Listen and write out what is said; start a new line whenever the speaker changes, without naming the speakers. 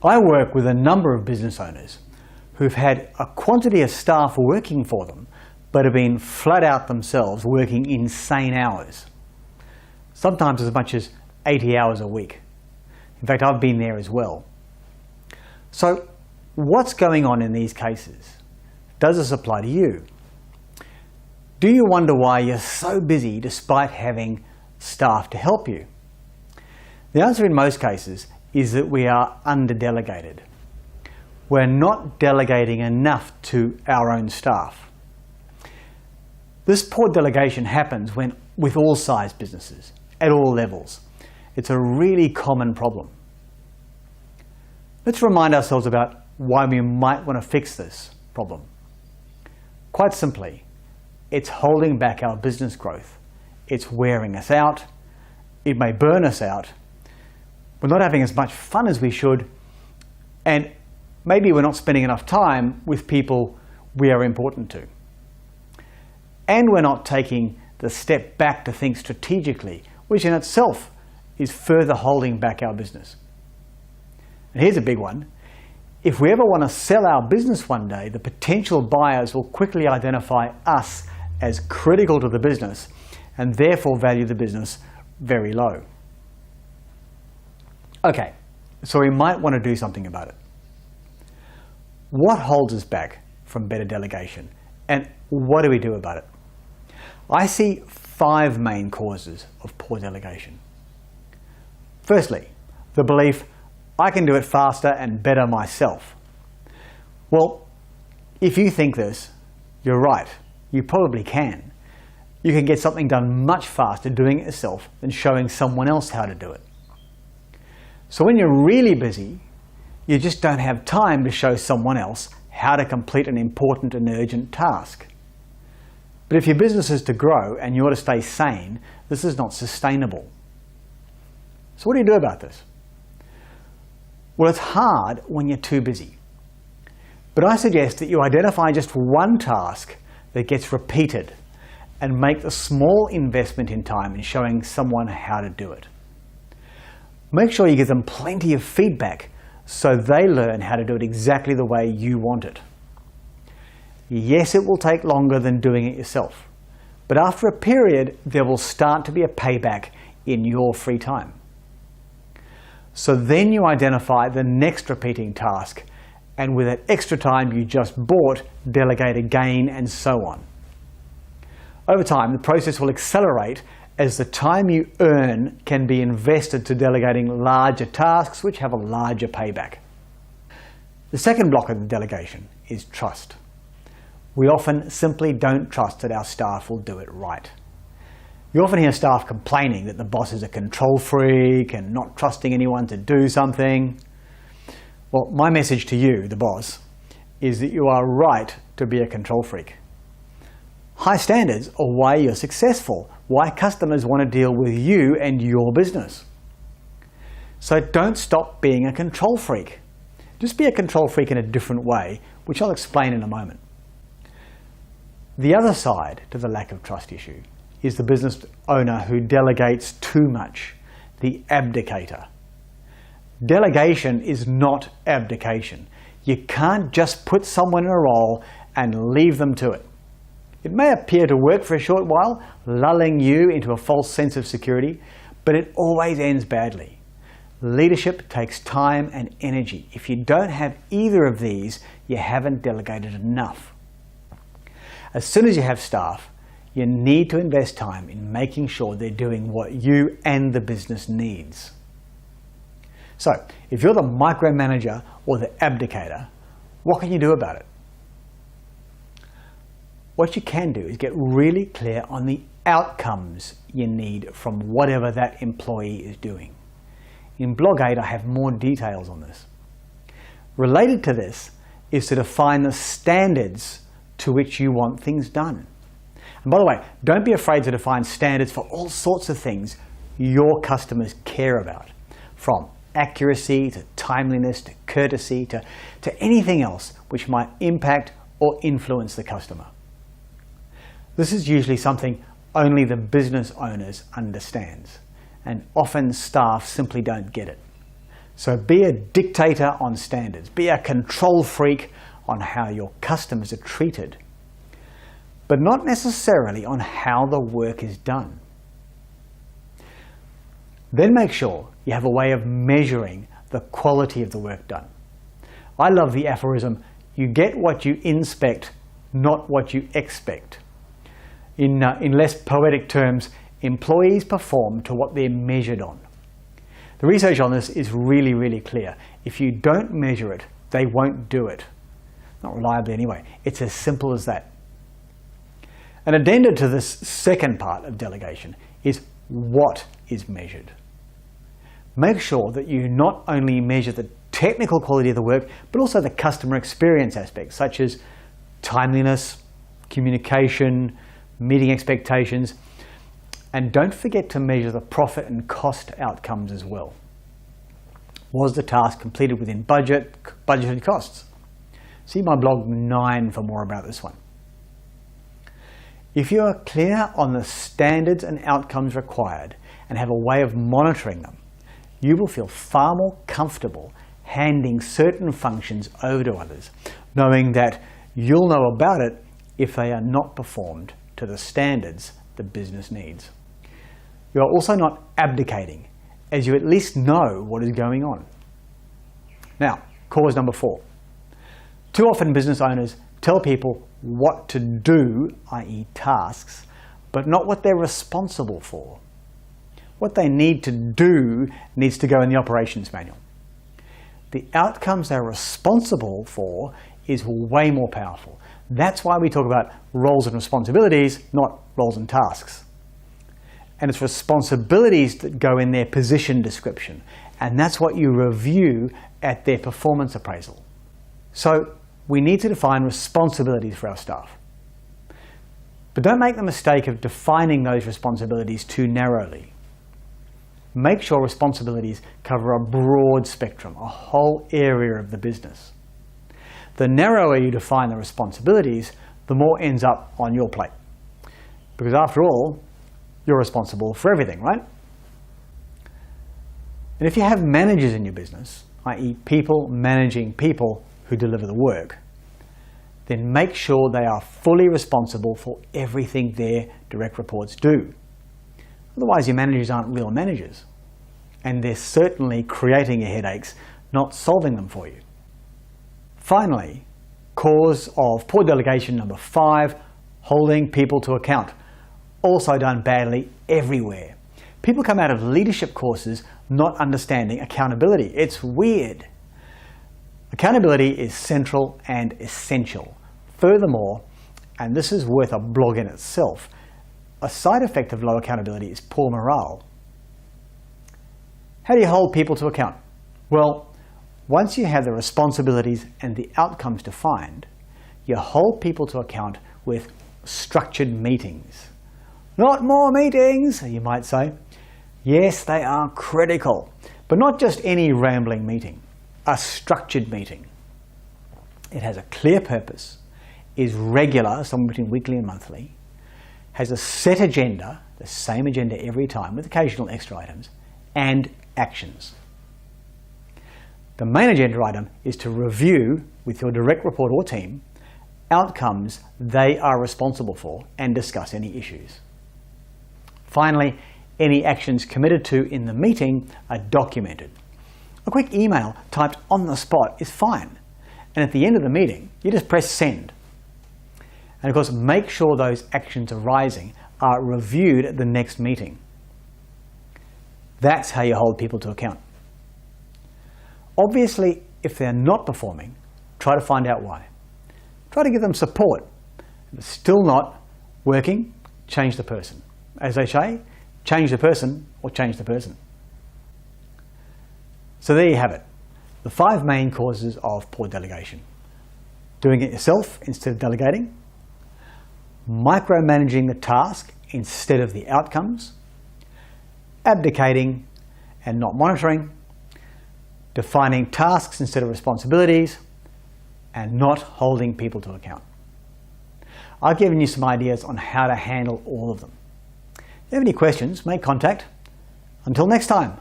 I work with a number of business owners who've had a quantity of staff working for them, but have been flat out themselves working insane hours. Sometimes as much as 80 hours a week. In fact, I've been there as well. So what's going on in these cases? Does this apply to you? Do you wonder why you're so busy despite having staff to help you? The answer in most cases is that we are under-delegated. We're not delegating enough to our own staff. This poor delegation happens with all size businesses, at all levels. It's a really common problem. Let's remind ourselves about why we might want to fix this problem. Quite simply, it's holding back our business growth. It's wearing us out. It may burn us out. We're not having as much fun as we should, and maybe we're not spending enough time with people we are important to. And we're not taking the step back to think strategically, which in itself is further holding back our business. And here's a big one. If we ever want to sell our business one day, the potential buyers will quickly identify us as critical to the business and therefore value the business very low. Okay, so we might want to do something about it. What holds us back from better delegation, and what do we do about it? I see 5 main causes of poor delegation. Firstly, the belief, I can do it faster and better myself. Well, if you think this, you're right. You probably can. You can get something done much faster doing it yourself than showing someone else how to do it. So when you're really busy, you just don't have time to show someone else how to complete an important and urgent task. But if your business is to grow and you want to stay sane, this is not sustainable. So what do you do about this? Well, it's hard when you're too busy. But I suggest that you identify just one task that gets repeated and make a small investment in time in showing someone how to do it. Make sure you give them plenty of feedback so they learn how to do it exactly the way you want it. Yes, it will take longer than doing it yourself, but after a period, there will start to be a payback in your free time. So then you identify the next repeating task, and with that extra time you just bought, delegate again, and so on. Over time, the process will accelerate as the time you earn can be invested to delegating larger tasks which have a larger payback. The second block of the delegation is trust. We often simply don't trust that our staff will do it right. You often hear staff complaining that the boss is a control freak and not trusting anyone to do something. Well, my message to you, the boss, is that you are right to be a control freak. High standards are why you're successful, why customers want to deal with you and your business. So don't stop being a control freak. Just be a control freak in a different way, which I'll explain in a moment. The other side to the lack of trust issue is the business owner who delegates too much, the abdicator. Delegation is not abdication. You can't just put someone in a role and leave them to it. It may appear to work for a short while, lulling you into a false sense of security, but it always ends badly. Leadership takes time and energy. If you don't have either of these, you haven't delegated enough. As soon as you have staff, you need to invest time in making sure they're doing what you and the business needs. So, if you're the micromanager or the abdicator, what can you do about it? What you can do is get really clear on the outcomes you need from whatever that employee is doing. In Blog 8, I have more details on this. Related to this is to define the standards to which you want things done. And by the way, don't be afraid to define standards for all sorts of things your customers care about, from accuracy to timeliness to courtesy to anything else which might impact or influence the customer. This is usually something only the business owners understands, and often staff simply don't get it. So be a dictator on standards. Be a control freak on how your customers are treated, but not necessarily on how the work is done. Then make sure you have a way of measuring the quality of the work done. I love the aphorism, you get what you inspect, not what you expect. In less poetic terms, employees perform to what they're measured on. The research on this is really, really clear. If you don't measure it, they won't do it. Not reliably anyway. It's as simple as that. An addendum to this second part of delegation is what is measured. Make sure that you not only measure the technical quality of the work, but also the customer experience aspects, such as timeliness, communication, meeting expectations, and don't forget to measure the profit and cost outcomes as well. Was the task completed within budgeted costs? See my blog 9 for more about this one. If you are clear on the standards and outcomes required and have a way of monitoring them, you will feel far more comfortable handing certain functions over to others, knowing that you'll know about it if they are not performed to the standards the business needs. You are also not abdicating, as you at least know what is going on. Now, cause number 4. Too often business owners tell people what to do, i.e. tasks, but not what they're responsible for. What they need to do needs to go in the operations manual. The outcomes they're responsible for is way more powerful. That's why we talk about roles and responsibilities, not roles and tasks. And it's responsibilities that go in their position description. And that's what you review at their performance appraisal. So we need to define responsibilities for our staff. But don't make the mistake of defining those responsibilities too narrowly. Make sure responsibilities cover a broad spectrum, a whole area of the business. The narrower you define the responsibilities, the more ends up on your plate. Because after all, you're responsible for everything, right? And if you have managers in your business, i.e. people managing people who deliver the work, then make sure they are fully responsible for everything their direct reports do. Otherwise, your managers aren't real managers. And they're certainly creating your headaches, not solving them for you. Finally, cause of poor delegation number 5, holding people to account. Also done badly everywhere. People come out of leadership courses not understanding accountability. It's weird. Accountability is central and essential. Furthermore, and this is worth a blog in itself, a side effect of low accountability is poor morale. How do you hold people to account? Well, once you have the responsibilities and the outcomes defined, you hold people to account with structured meetings. Not more meetings, you might say. Yes, they are critical, but not just any rambling meeting, a structured meeting. It has a clear purpose, is regular, somewhere between weekly and monthly, has a set agenda, the same agenda every time with occasional extra items, and actions. The main agenda item is to review with your direct report or team outcomes they are responsible for and discuss any issues. Finally, any actions committed to in the meeting are documented. A quick email typed on the spot is fine. And at the end of the meeting, you just press send. And of course, make sure those actions arising are reviewed at the next meeting. That's how you hold people to account. Obviously, if they're not performing, try to find out why. Try to give them support. If it's still not working, change the person. As they say, change the person or change the person. So there you have it. The 5 main causes of poor delegation. Doing it yourself instead of delegating. Micromanaging the task instead of the outcomes. Abdicating and not monitoring. Defining tasks instead of responsibilities. And not holding people to account. I've given you some ideas on how to handle all of them. If you have any questions, make contact. Until next time.